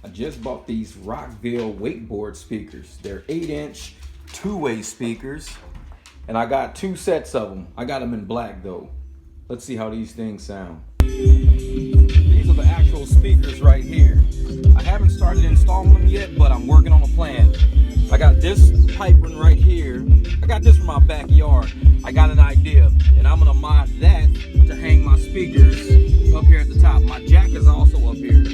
I just bought these Rockville Wakeboard speakers. They're 8-inch two-way speakers, and I got 2 sets of them. I got them in black though. Let's see how these things sound. These are the actual speakers right here. I haven't started installing them yet, but I'm working on a plan. I got this pipe one right here. I got this from my backyard. I got an idea, and I'm gonna mod that to hang my speakers up here at the top. My jack is also up here.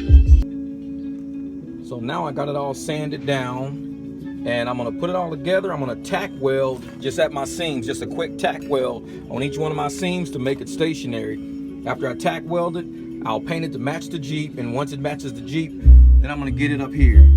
So now I got it all sanded down, and I'm gonna put it all together. I'm gonna tack weld just at my seams, just a quick tack weld on each one of my seams to make it stationary. After I tack weld it, I'll paint it to match the Jeep, and once it matches the Jeep, then I'm gonna get it up here.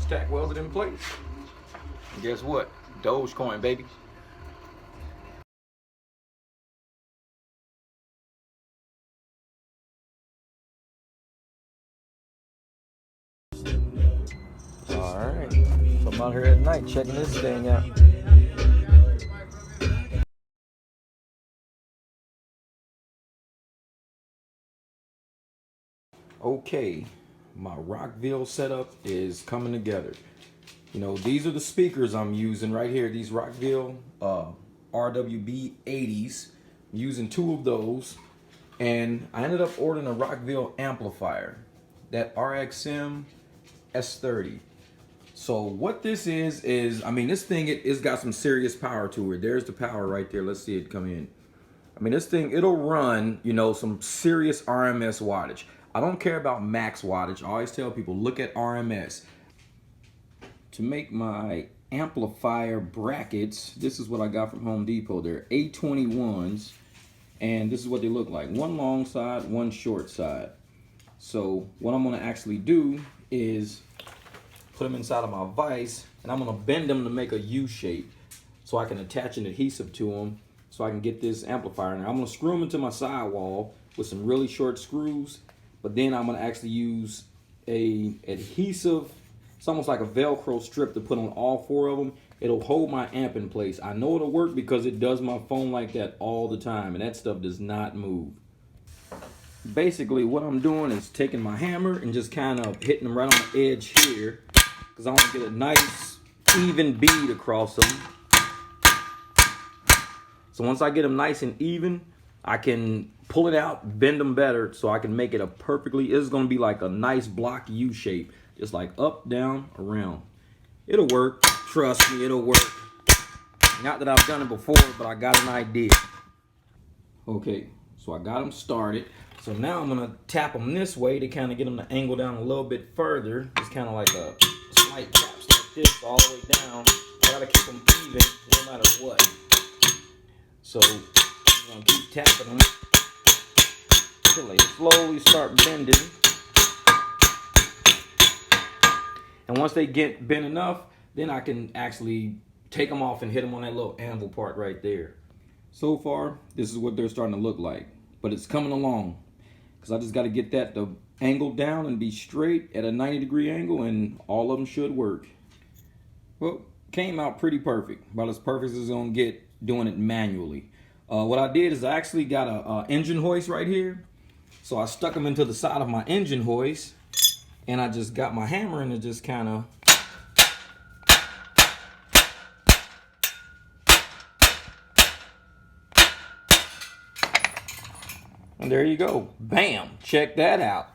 Stack welded in place. And guess what? Dogecoin, baby. Alright. So I'm out here at night checking this thing out. Okay. My Rockville setup is coming together. You know, these are the speakers I'm using right here. These Rockville RWB 80s. I'm using 2 of those. And I ended up ordering a Rockville amplifier. That RXM S30. So what this is, I mean, this thing, it's got some serious power to it. There's the power right there. Let's see it come in. I mean, this thing, it'll run, you know, some serious RMS wattage. I don't care about max wattage. I always tell people, look at RMS. To make my amplifier brackets, this is what I got from Home Depot. They're A21s, and this is what they look like. One long side, one short side. So what I'm gonna actually do is put them inside of my vise, and I'm gonna bend them to make a U shape so I can attach an adhesive to them so I can get this amplifier. Now I'm gonna screw them into my sidewall with some really short screws. But then I'm gonna actually use a adhesive, it's almost like a Velcro strip to put on all 4 of them. It'll hold my amp in place. I know it'll work because it does my phone like that all the time, and that stuff does not move. Basically what I'm doing is taking my hammer and just kind of hitting them right on the edge here, because I want to get a nice even bead across them. So once I get them nice and even, I can pull it out, bend them better, so I can make it a perfectly, it's gonna be like a nice block U shape, just like up, down, around. It'll work, trust me, it'll work. Not that I've done it before, but I got an idea. Okay, so I got them started. So now I'm gonna tap them this way to kind of get them to angle down a little bit further. It's kind of like a slight taps like this all the way down. I gotta keep them even no matter what. So I'm gonna keep tapping them until they slowly start bending. And once they get bent enough, then I can actually take them off and hit them on that little anvil part right there. So far, this is what they're starting to look like. But it's coming along, because I just got to get that to angle down and be straight at a 90-degree angle, and all of them should work. Well, came out pretty perfect. About as perfect as it's going to get doing it manually. What I did is I actually got a engine hoist right here. So I stuck them into the side of my engine hoist, and I just got my hammer and it just kind of and there you go. Bam! Check that out.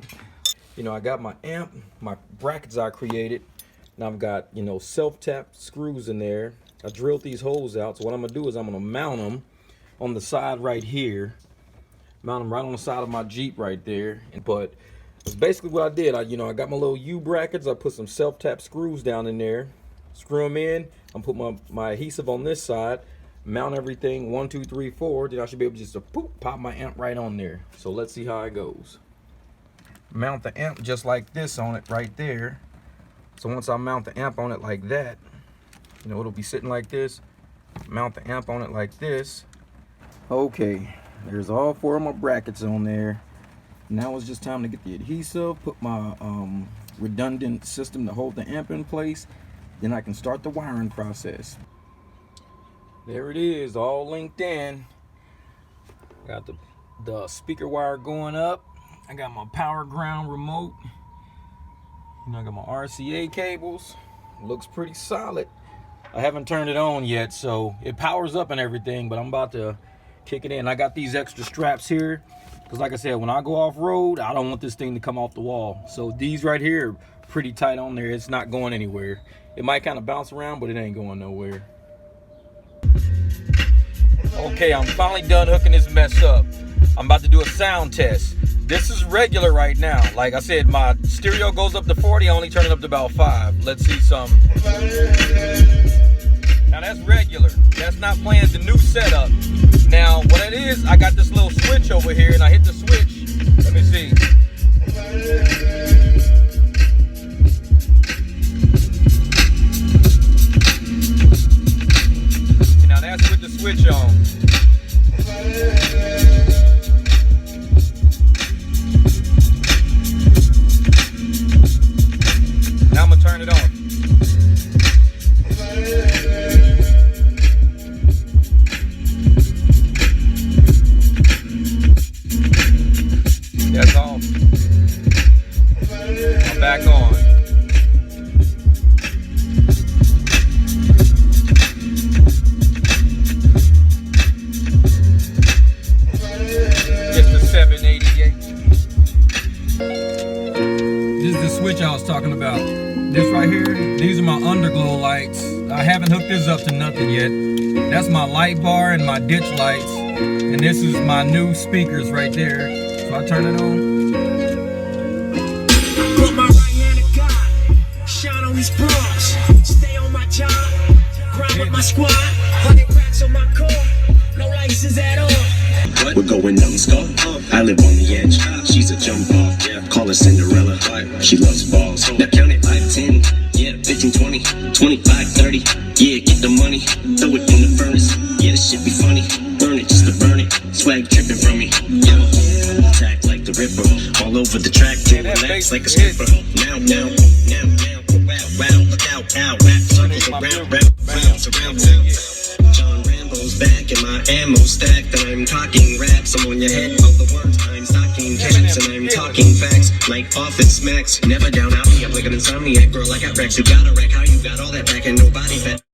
You know, I got my amp, my brackets I created, and I've got, you know, self-tap screws in there. I drilled these holes out, so what I'm gonna do is I'm gonna mount them on the side right here. Mount them right on the side of my Jeep right there. But that's basically what I did. I got my little U brackets. I put some self-tap screws down in there. Screw them in. I'm put my adhesive on this side. mount everything 1, 2, 3, 4, then I should be able just to pop my amp right on there. So let's see how it goes. Mount the amp just like this on it right there. So once I mount the amp on it like that, you know, it'll be sitting like this. Mount the amp on it like this. Okay, there's all 4 of my brackets on there. Now it's just time to get the adhesive, put my redundant system to hold the amp in place. Then I can start the wiring process. There it is, all linked in. Got the speaker wire going up. I got my power ground remote. You know, I got my RCA cables. Looks pretty solid. I haven't turned it on yet, so it powers up and everything, but I'm about to kick it in. I got these extra straps here, because like I said, when I go off-road, I don't want this thing to come off the wall. So these right here are pretty tight on there. It's not going anywhere. It might kind of bounce around, but it ain't going nowhere. Okay, I'm finally done hooking this mess up. I'm about to do a sound test. This is regular right now. Like I said, my stereo goes up to 40. I only turn it up to about 5. Let's see some. Now that's regular. That's not playing the new setup. Now what it is, I got this little switch over here, and I hit the switch. Let me see. Okay, now that's with the switch on. Now I'm gonna turn it off. That's off. I'm back on. It's the 788. This is the switch I was talking about. This right here, these are my underglow lights. I haven't hooked this up to nothing yet. That's my light bar and my ditch lights. And this is my new speakers right there. So I turn it on. Put my right hand to God, shine on these bras, stay on my job, grind with my squad, 100 racks on my car, no license at all. We're going numbskull. I live on the edge. She's a jump off. Yeah. Call her Cinderella. She loves balls. Now count it like 10. Yeah, 15, 20, 25, 30. Yeah, get the money. Throw it in the furnace. Yeah, this shit be funny. Burn it just to burn it. Swag dripping from me. Yeah. Attack like the Ripper. All over the track. Relax like a skipper. Now. Wow. Look out. Rap circles around. Rounds around town. John Rambo's back in my ammo stack. That I'm talking raps. I'm on your head. All the words I'm stocking caps. And I'm talking facts like office smacks. Never down out me. I'm like an insomniac. Girl, I got racks. You got a rack. How you got all that back and nobody fat?